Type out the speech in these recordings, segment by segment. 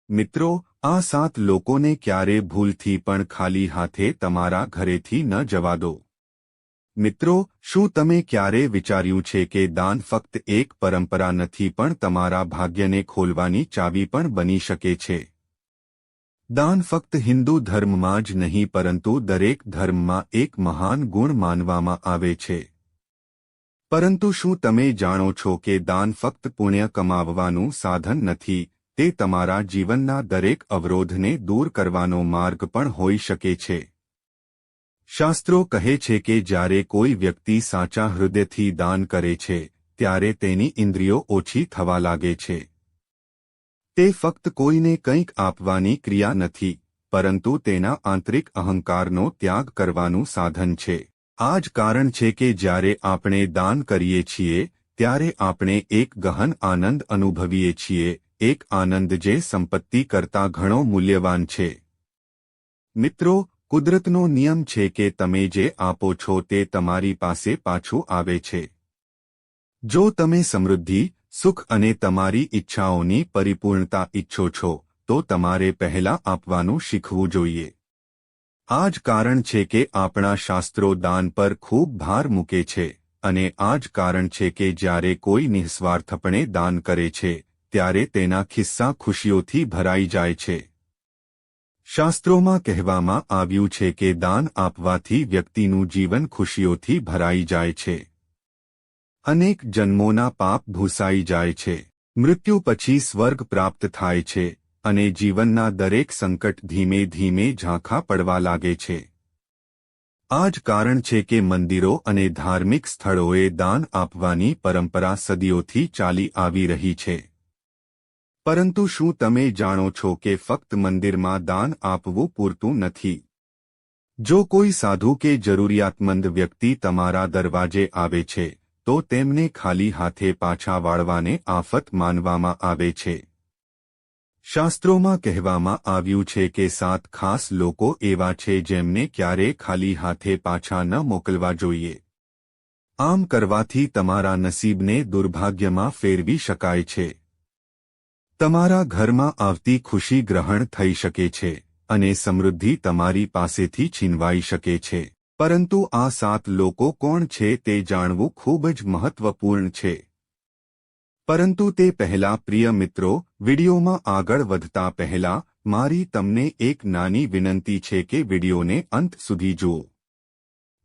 મિત્રો, આ 7 લોકોને ક્યારે ભૂલથી પણ ખાલી હાથે તમારા ઘરેથી ન જવા દો. મિત્રો, શું તમે ક્યારે વિચાર્યું છે કે દાન ફક્ત એક પરંપરા નથી પણ તમારા ભાગ્યને ખોલવાની ચાવી પણ બની શકે છે? દાન ફક્ત હિન્દુ ધર્મમાં જ નહીં પરંતુ દરેક ધર્મમાં એક મહાન ગુણ માનવામાં આવે છે. પરંતુ શું તમે જાણો છો કે દાન ફક્ત પુણ્ય કમાવવાનું સાધન નથી, તે તમારા જીવનના દરેક અવરોધને દૂર કરવાનો માર્ગ પણ હોઈ શકે છે? શાસ્ત્રો કહે છે કે જ્યારે કોઈ વ્યક્તિ સાચા હૃદયથી દાન કરે છે, ત્યારે તેની ઇન્દ્રિયો ઓછી થવા લાગે છે. તે ફક્ત કોઈને કંઈક આપવાની ક્રિયા નથી, પરંતુ તેના આંતરિક અહંકારનો ત્યાગ કરવાનું સાધન છે. આ જ કારણ છે કે જ્યારે આપણે દાન કરીએ છીએ, ત્યારે આપણે એક ગહન આનંદ અનુભવીએ છીએ, એક આનંદ જે સંપત્તિ કરતાં ઘણો મૂલ્યવાન છે. મિત્રો, કુદરતનો નિયમ છે કે તમે જે આપો છો તે તમારી પાસે પાછું આવે છે. જો તમે સમૃદ્ધિ, સુખ અને તમારી ઈચ્છાઓની પરિપૂર્ણતા ઈચ્છો છો, તો તમારે પહેલા આપવાનું શીખવું જોઈએ. આ જ કારણ છે કે આપણા શાસ્ત્રો દાન પર ખૂબ ભાર મૂકે છે, અને આ જ કારણ છે કે જ્યારે કોઈ નિઃસ્વાર્થપણે દાન કરે છે, ત્યારે તેના ખિસ્સા ખુશીઓથી ભરાઈ જાય છે. શાસ્ત્રોમાં કહેવામાં આવ્યું છે કે દાન આપવાથી વ્યક્તિનું જીવન ખુશીઓથી ભરાઈ જાય છે. અનેક જન્મોના પાપ ભૂસાઈ જાય છે. મૃત્યુ પછી સ્વર્ગ પ્રાપ્ત થાય છે, અને જીવનના દરેક સંકટ ધીમે ધીમે ઝાંખા પડવા લાગે છે. આ જ કારણ છે કે મંદિરો અને ધાર્મિક સ્થળોએ દાન આપવાની પરંપરા સદીઓથી ચાલી આવી રહી છે. પરંતુ શું તમે જાણો છો કે ફક્ત મંદિરમાં દાન આપવું પૂરતું નથી? જો કોઈ સાધુ કે જરૂરિયાતમંદ વ્યક્તિ તમારા દરવાજે આવે છે, તો તેમને ખાલી હાથે પાછા વાળવાને આફત માનવામાં આવે છે. શાસ્ત્રોમાં કહેવામાં આવ્યું છે કે 7 ખાસ લોકો એવા છે જેમને ક્યારેય ખાલી હાથે પાછા ન મોકલવા જોઈએ. આમ કરવાથી તમારા નસીબને દુર્ભાગ્યમાં ફેરવી શકાય છે. તમારા ઘરમાં આવતી ખુશી ગ્રહણ થઈ શકે છે, અને સમૃદ્ધિ તમારી પાસેથી છીનવાઈ શકે છે. પરંતુ આ 7 લોકો કોણ છે તે જાણવું ખૂબ જ મહત્વપૂર્ણ છે. પરંતુ તે પહેલા પ્રિય મિત્રો, વિડિયોમાં આગળ વધતા પહેલા મારી તમને એક નાની વિનંતી છે કે વિડિયોને અંત સુધી જુઓ.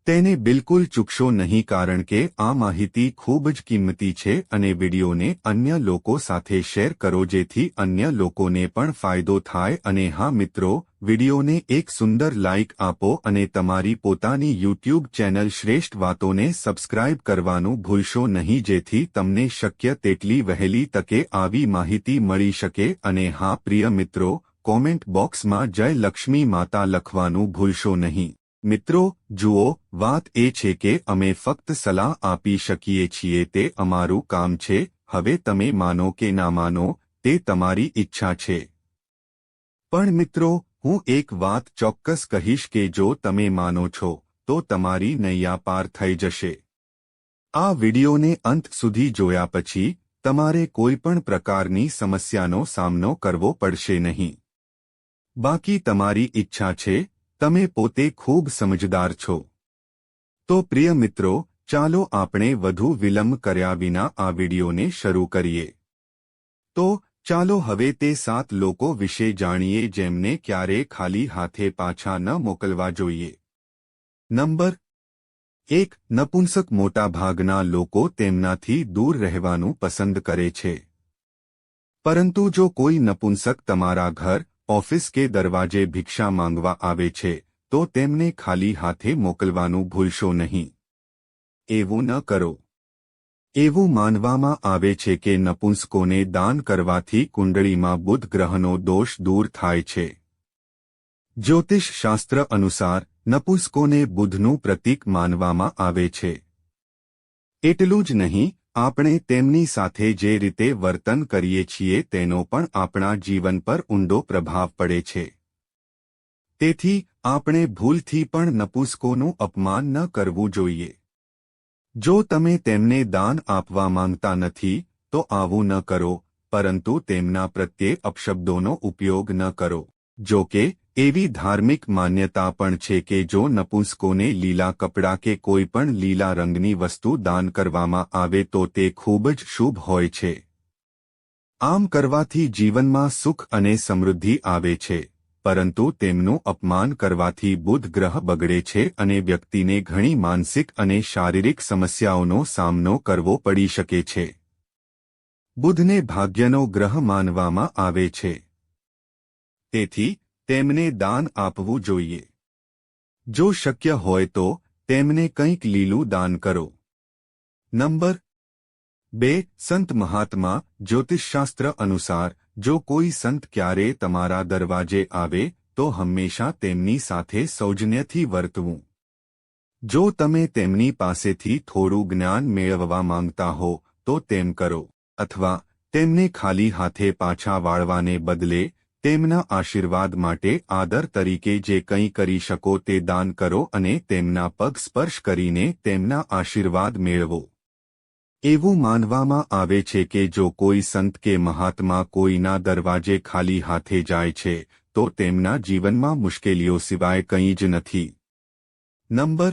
તેને બિલકુલ ચૂકશો નહીં કારણ કે આ માહિતી ખૂબ જ કિંમતી છે અને વિડિયોને અન્ય લોકો સાથે શેર કરો જેથી અન્ય લોકોને પણ ફાયદો થાય. અને હા મિત્રો, વિડિયોને એક સુંદર લાઇક આપો અને તમારી પોતાની યુટ્યુબ ચેનલ શ્રેષ્ઠ વાતોને સબસ્ક્રાઇબ કરવાનું ભૂલશો નહીં જેથી તમને શક્ય તેટલી વહેલી તકે આવી માહિતી મળી શકે. અને હા પ્રિય મિત્રો, કોમેન્ટ બોક્સમાં જય લક્ષ્મી માતા લખવાનું ભૂલશો નહીં. મિત્રો, જુઓ, વાત એ છે કે અમે ફક્ત સલાહ આપી શકીએ છીએ તે અમારું કામ છે. હવે તમે માનો કે ના માનો, તે તમારી ઈચ્છા છે. પણ મિત્રો, હું એક વાત ચોક્કસ કહીશ કે જો તમે માનો છો, તો તમારી નૈયા પાર થઈ જશે. આ વિડિયોને અંત સુધી જોયા પછી, તમારે કોઈ પણ પ્રકારની સમસ્યાનો સામનો કરવો પડશે નહીં. બાકી તમારી ઈચ્છા છે, તમે પોતે ખૂબ સમજદાર છો. તો પ્રિય મિત્રો, ચાલો આપણે વધુ વિલંબ કર્યા વિના આ વિડિયોને શરૂ કરીએ. તો ચાલો હવે તે 7 લોકો વિશે જાણીએ જેમને ક્યારેય ખાલી હાથે પાછા ન મોકલવા જોઈએ. નંબર 1. નપુંસક. મોટાભાગના લોકો તેમનાથી દૂર રહેવાનું પસંદ કરે છે. પરંતુ જો કોઈ નપુંસક તમારા ઘર, ઓફિસ કે દરવાજે ભિક્ષા માંગવા આવે છે, તો તેમને ખાલી હાથે મોકલવાનું ભૂલશો નહીં. એવું ન કરો. એવું માનવામાં આવે છે કે નપુંસકોને દાન કરવાથી કુંડળીમાં બુધ ગ્રહનો દોષ દૂર થાય છે. જ્યોતિષ શાસ્ત્ર અનુસાર નપુંસકોને બુધનું પ્રતીક માનવામાં આવે છે. એટલું જ નહીં, આપણે તેમની સાથે જે રીતે વર્તન કરીએ છીએ તેનો પણ આપણા જીવન પર ઊંડો પ્રભાવ પડે છે. તેથી આપણે ભૂલથી પણ નપુંસકોનું અપમાન ન કરવું જોઈએ. જો તમે તેમને દાન આપવા માંગતા નથી, તો આવું ન કરો. પરંતુ તેમના પ્રત્યે અપશબ્દોનો ઉપયોગ ન કરો. જો કે એવી ધાર્મિક માન્યતા પણ છે કે જો નપુંસકોને લીલા કપડાં કે કોઈ પણ લીલા રંગની વસ્તુ દાન કરવામાં આવે તો તે ખૂબ જ શુભ હોય છે. આમ કરવાથી જીવનમાં સુખ અને સમૃદ્ધિ આવે છે, પરંતુ તેમનું અપમાન કરવાથી બુધ ગ્રહ બગડે છે અને વ્યક્તિને ઘણી માનસિક અને શારીરિક સમસ્યાઓનો સામનો કરવો પડી શકે છે. બુધને ભાગ્યનો ગ્રહ માનવામાં આવે છે, તેથી તેમને દાન આપવું જોઈએ. જો શક્ય હોય તો તેમને કંઈક લીલું દાન કરો. નંબર 2. સંત મહાત્મા. જ્યોતિષશાસ્ત્ર અનુસાર જો કોઈ સંત ક્યારે તમારા દરવાજે આવે તો હંમેશા તેમની સાથે સૌજન્યથી વર્તવું. જો તમે તેમની પાસેથી થોડું જ્ઞાન મેળવવા માંગતા હો તો તેમ કરો, અથવા તેમને ખાલી હાથે પાછા વાળવાને બદલે તેમના આશીર્વાદ માટે આદર તરીકે જે કંઈ કરી શકો તે દાન કરો અને તેમના પગ સ્પર્શ કરીને તેમના આશીર્વાદ મેળવો. એવું માનવામાં આવે છે કે જો કોઈ સંત કે મહાત્મા કોઈના દરવાજે ખાલી હાથે જાય છે તો તેમના જીવનમાં મુશ્કેલીઓ સિવાય કંઈ જ નથી. નંબર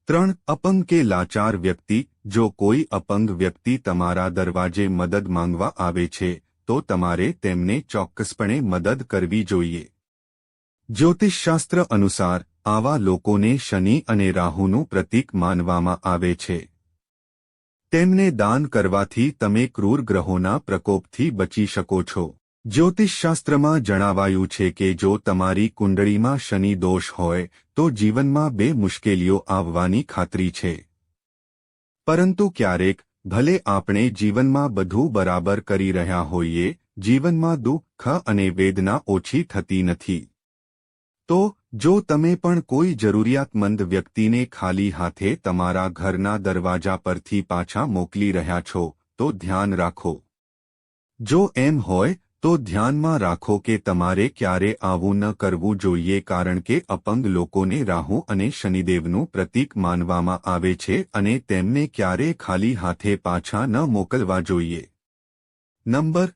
3. અપંગ કે લાચાર વ્યક્તિ. જો કોઈ અપંગ વ્યક્તિ તમારા દરવાજે મદદ માંગવા આવે છે તો તમારે તેમને ચોક્કસપણે મદદ કરવી જોઈએ. જ્યોતિષશાસ્ત્ર અનુસાર આવા લોકોને શનિ અને રાહુનું પ્રતીક માનવામાં આવે છે. તેમને દાન કરવાથી તમે ક્રૂર ગ્રહોના પ્રકોપથી બચી શકો છો. જ્યોતિષશાસ્ત્રમાં જણાવાયું છે કે જો તમારી કુંડળીમાં શનિ દોષ હોય તો જીવનમાં 2 મુશ્કેલીઓ આવવાની ખાતરી છે. પરંતુ ક્યારેક ભલે આપણે જીવનમાં બધું બરાબર કરી રહ્યા હોઈએ, જીવનમાં દુઃખ અને વેદના ઓછી થતી નથી. તો જો તમે પણ કોઈ જરૂરિયાતમંદ વ્યક્તિને ખાલી હાથે તમારા ઘરના દરવાજા પરથી પાછા મોકલી રહ્યા છો તો ધ્યાન રાખો. જો એમ હોય તો ધ્યાનમાં રાખો કે તમારે ક્યારે આવું ન કરવું જોઈએ, કારણ કે અપંગ લોકોને રાહુ અને શનિદેવનું પ્રતીક માનવામાં આવે છે અને તેમને ક્યારે ખાલી હાથે પાછા ન મોકલવા જોઈએ. નંબર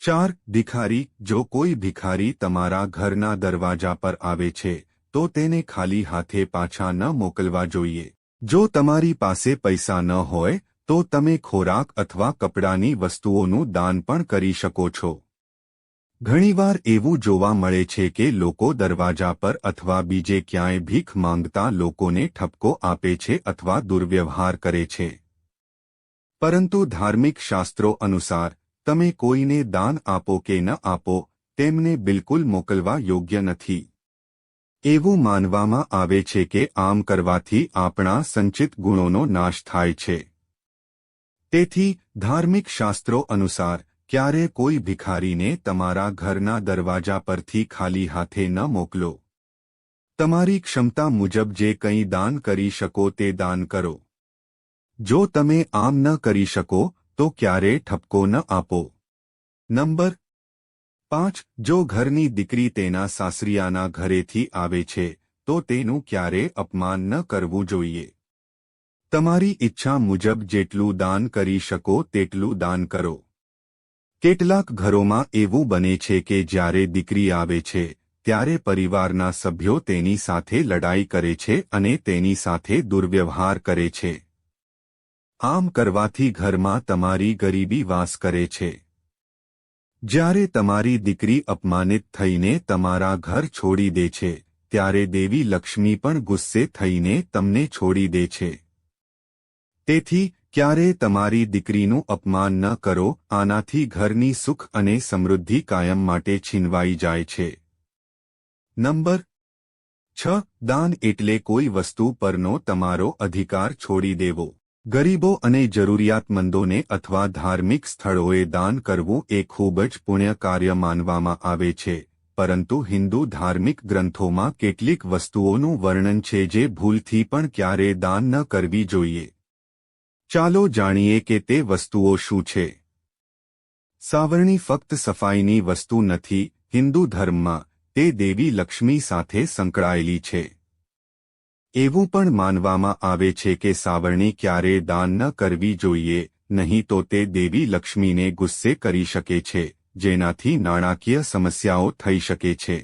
4. ભિખારી. જો કોઈ ભિખારી તમારા ઘરના દરવાજા પર આવે છે તો તેને ખાલી હાથે પાછા ન મોકલવા જોઈએ. જો તમારી પાસે પૈસા ન હોય તો તમે ખોરાક અથવા કપડાની વસ્તુઓનું દાન પણ કરી શકો છો. ઘણીવાર એવું જોવા મળે છે કે લોકો દરવાજા પર અથવા બીજે ક્યાંય ભીખ માંગતા લોકોને ઠપકો આપે છે અથવા દુર્વ્યવહાર કરે છે. પરંતુ ધાર્મિક શાસ્ત્રો અનુસાર તમે કોઈને દાન આપો કે ન આપો, તેમને બિલકુલ મોકલવા યોગ્ય નથી. એવું માનવામાં આવે છે કે આમ કરવાથી આપણા સંચિત ગુણોનો નાશ થાય છે. તેથી ધાર્મિક શાસ્ત્રો અનુસાર ક્યારે કોઈ ભિખારીને તમારા ઘરના દરવાજા પરથી ખાલી હાથે ન મોકલો. તમારી ક્ષમતા મુજબ જે કંઈ દાન કરી શકો તે દાન કરો. જો તમે આમ ન કરી શકો તો ક્યારે ઠપકો ન આપો. નંબર 5. જો ઘરની દીકરી તેના સાસરિયાના ઘરેથી આવે છે તો તેનું ક્યારે અપમાન ન કરવું જોઈએ. તમારી ઈચ્છા મુજબ જેટલું દાન કરી શકો તેટલું દાન કરો. કેટલાક ઘરોમાં એવું બને છે કે જ્યારે દીકરી આવે છે ત્યારે પરિવારના સભ્યો તેની સાથે લડાઈ કરે છે અને તેની સાથે દુર્વ્યવહાર કરે છે. આમ કરવાથી ઘરમાં તમારી ગરીબી વાસ કરે છે. જ્યારે તમારી દીકરી અપમાનિત થઈને તમારા ઘર છોડી દે છે ત્યારે દેવી લક્ષ્મી પણ ગુસ્સે થઈને તમને છોડી દે છે. તેથી ક્યારે તમારી દીકરીનું અપમાન ન કરો, આનાથી ઘરની સુખ અને સમૃદ્ધિ કાયમ માટે છીનવાઈ જાય છે. નંબર 6. દાન એટલે કોઈ વસ્તુ પરનો તમારો અધિકાર છોડી દેવો. ગરીબો અને જરૂરિયાતમંદોને અથવા ધાર્મિક સ્થળોએ દાન કરવું એ ખૂબ જ પુણ્ય કાર્ય માનવામાં આવે છે, પરંતુ હિન્દુ ધાર્મિક ગ્રંથોમાં કેટલીક વસ્તુઓનું વર્ણન છે જે ભૂલથી પણ ક્યારે દાન ન કરવી જોઈએ. ચાલો જાણીએ કે તે વસ્તુઓ શું છે. સાવરણી ફક્ત સફાઈની વસ્તુ નથી. હિન્દુ ધર્મમાં તે દેવી લક્ષ્મી સાથે સંકળાયેલી છે. એવું પણ માનવામાં આવે છે કે સાવરણી ક્યારે દાન ન કરવી જોઈએ. નહીં તો તે દેવી લક્ષ્મીને ગુસ્સે કરી શકે છે, જેનાથી નાણાકીય સમસ્યાઓ થઈ શકે છે.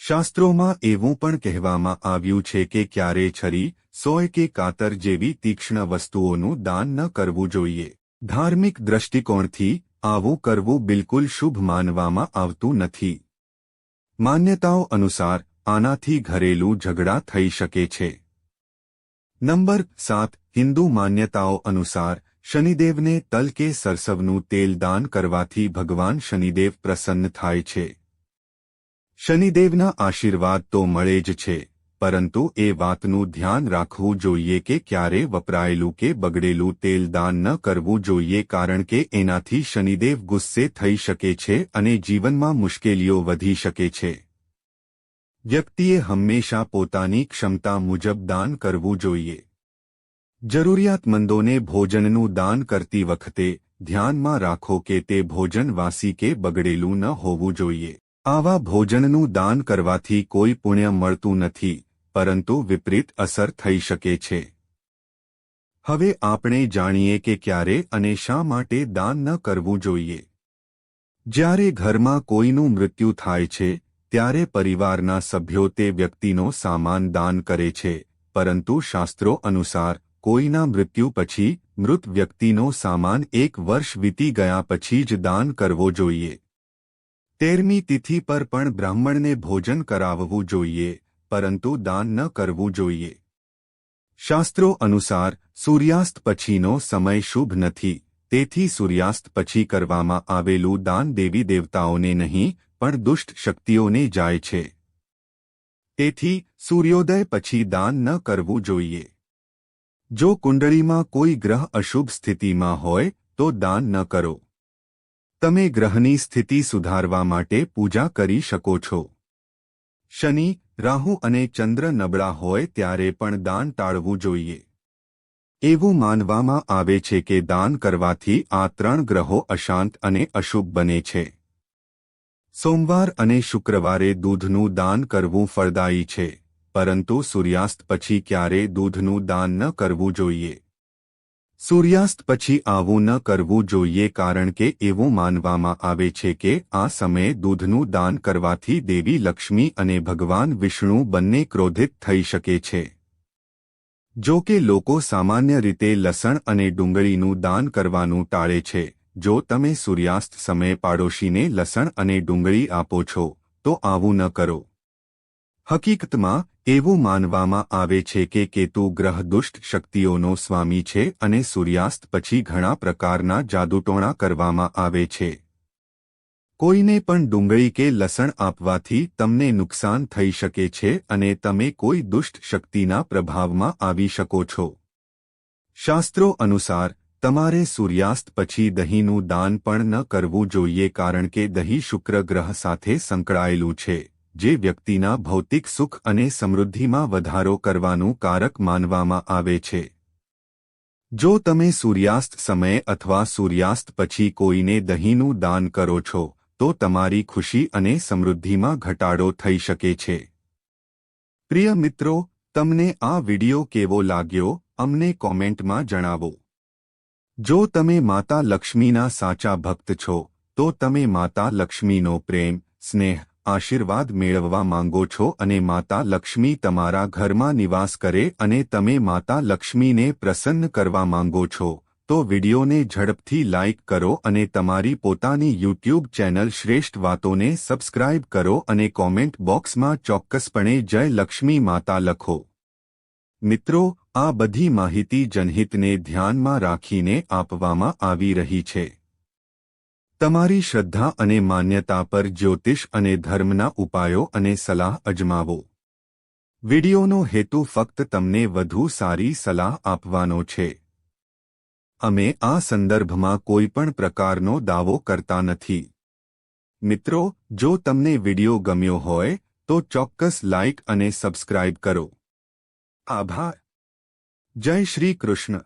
શાસ્ત્રોમાં એવું પણ કહેવામાં આવ્યું છે કે ક્યારે છરી, સોય કે કાતર જેવી તીક્ષ્ણ વસ્તુઓનું દાન ન કરવું જોઈએ. ધાર્મિક દ્રષ્ટિકોણથી આવું કરવું બિલકુલ શુભ માનવામાં આવતું નથી. માન્યતાઓ અનુસાર આનાથી ઘરેલું ઝઘડા થઈ શકે છે. નંબર 7. હિન્દુ માન્યતાઓ અનુસાર શનિદેવને તલ કે સરસવનું તેલ દાન કરવાથી ભગવાન શનિદેવ પ્રસન્ન થાય છે. શનિદેવના આશીર્વાદ તો મળે જ છે, પરંતુ એ વાતનું ધ્યાન રાખવું જોઈએ કે ક્યારે વપરાયેલું કે બગડેલું તેલ દાન ન કરવું જોઈએ, કારણ કે એનાથી શનિદેવ ગુસ્સે થઈ શકે છે અને જીવનમાં મુશ્કેલીઓ વધી શકે છે. વ્યક્તિએ હંમેશા પોતાની ક્ષમતા મુજબ દાન કરવું જોઈએ. જરૂરિયાતમંદોને ભોજનનું દાન કરતી વખતે ધ્યાનમાં રાખો કે તે ભોજન વાસી કે બગડેલું ન હોવું જોઈએ. આવા ભોજનનું દાન કરવાથી કોઈ પુણ્ય મળતું નથી, પરંતુ વિપરીત અસર થઈ શકે છે. હવે આપણે જાણીએ કે ક્યારે અને શા માટે દાન ન કરવું જોઈએ. જ્યારે ઘરમાં કોઈનું મૃત્યુ થાય છે, ત્યારે પરિવારના સભ્યો તે વ્યક્તિનો સામાન દાન કરે છે, પરંતુ શાસ્ત્રો અનુસાર કોઈના મૃત્યુ પછી મૃત વ્યક્તિનો સામાન 1 વર્ષ વીતી ગયા પછી જ દાન કરવો જોઈએ. 13મી તિથિ પર પણ બ્રાહ્મણને ભોજન કરાવવું જોઈએ, પરંતુ દાન ન કરવું જોઈએ. શાસ્ત્રો અનુસાર સૂર્યાસ્ત પછીનો સમય શુભ નથી, તેથી સૂર્યાસ્ત પછી કરવામાં આવેલું દાન દેવી દેવતાઓને નહીં પણ દુષ્ટ શક્તિઓને જાય છે. તેથી સૂર્યોદય પછી દાન ન કરવું જોઈએ. જો કુંડળીમાં કોઈ ગ્રહ અશુભ સ્થિતિમાં હોય તો દાન ન કરો. તમે ગ્રહની સ્થિતિ સુધારવા માટે પૂજા કરી શકો છો. શનિ, રાહુ અને ચંદ્ર નબળા હોય ત્યારે પણ દાન ટાળવું જોઈએ. એવું માનવામાં આવે છે કે દાન કરવાથી આ 3 ગ્રહો અશાંત અને અશુભ બને છે. સોમવાર અને શુક્રવારે દૂધનું દાન કરવું ફળદાયી છે, પરંતુ સૂર્યાસ્ત પછી ક્યારેય દૂધનું દાન ન કરવું જોઈએ. સૂર્યાસ્ત પછી આવું ન કરવું જોઈએ, કારણ કે એવું માનવામાં આવે છે કે આ સમયે દૂધનું દાન કરવાથી દેવી લક્ષ્મી અને ભગવાન વિષ્ણુ બંને ક્રોધિત થઈ શકે છે. જો કે લોકો સામાન્ય રીતે લસણ અને ડુંગળીનું દાન કરવાનું ટાળે છે. જો તમે સૂર્યાસ્ત સમયે પાડોશીને લસણ અને ડુંગળી આપો છો, તો આવું ન કરો. હકીકતમાં એવું માનવામાં આવે છે કે કેતુ ગ્રહ દુષ્ટ શક્તિઓનો સ્વામી છે અને સૂર્યાસ્ત પછી ઘણા પ્રકારના જાદુટોણા કરવામાં આવે છે. કોઈને પણ ડુંગળી કે લસણ આપવાથી તમને નુકસાન થઈ શકે છે અને તમે કોઈ દુષ્ટ શક્તિના પ્રભાવમાં આવી શકો છો. શાસ્ત્રો અનુસાર તમારે સૂર્યાસ્ત પછી દહીંનું દાન પણ ન કરવું જોઈએ, કારણ કે દહીં શુક્ર ગ્રહ સાથે સંકળાયેલું છે, જે વ્યક્તિના ભૌતિક સુખ અને સમૃદ્ધિમાં વધારો કરવાનું કારક માનવામાં આવે છે. જો તમે સૂર્યાસ્ત સમયે અથવા સૂર્યાસ્ત પછી કોઈને દહીંનું દાન કરો છો, તો તમારી ખુશી અને સમૃદ્ધિમાં ઘટાડો થઈ શકે છે. પ્રિય મિત્રો, તમને આ વિડિયો કેવો લાગ્યો અમને કોમેન્ટમાં જણાવો. જો તમે માતા લક્ષ્મીના સાચા ભક્ત છો, તો તમે માતા લક્ષ્મીનો પ્રેમ, સ્નેહ, આશીર્વાદ મેળવવા માંગો છો અને માતા લક્ષ્મી તમારા ઘરમાં નિવાસ કરે અને તમે માતા લક્ષ્મીને પ્રસન્ન કરવા માંગો છો, તો વિડિયોને ઝડપથી લાઇક કરો અને તમારી પોતાની યુટ્યુબ ચેનલ શ્રેષ્ઠ વાતોને સબસ્ક્રાઇબ કરો અને કોમેન્ટ બોક્સમાં ચોક્કસપણે જય લક્ષ્મી માતા લખો. મિત્રો, આ બધી માહિતી જનહિતને ધ્યાનમાં રાખીને આપવામાં આવી રહી છે. તમારી શ્રદ્ધા અને માન્યતા પર જ્યોતિષ અને ધર્મના ઉપાયો અને સલાહ અજમાવો. વિડિયોનો હેતુ ફક્ત તમને વધુ સારી સલાહ આપવાનો છે. અમે આ સંદર્ભમાં કોઈ પણ પ્રકારનો દાવો કરતા નથી. મિત્રો, જો તમને વિડિયો ગમ્યો હોય તો ચોક્કસ લાઇક અને સબસ્ક્રાઇબ કરો. આભાર. જય શ્રી કૃષ્ણ.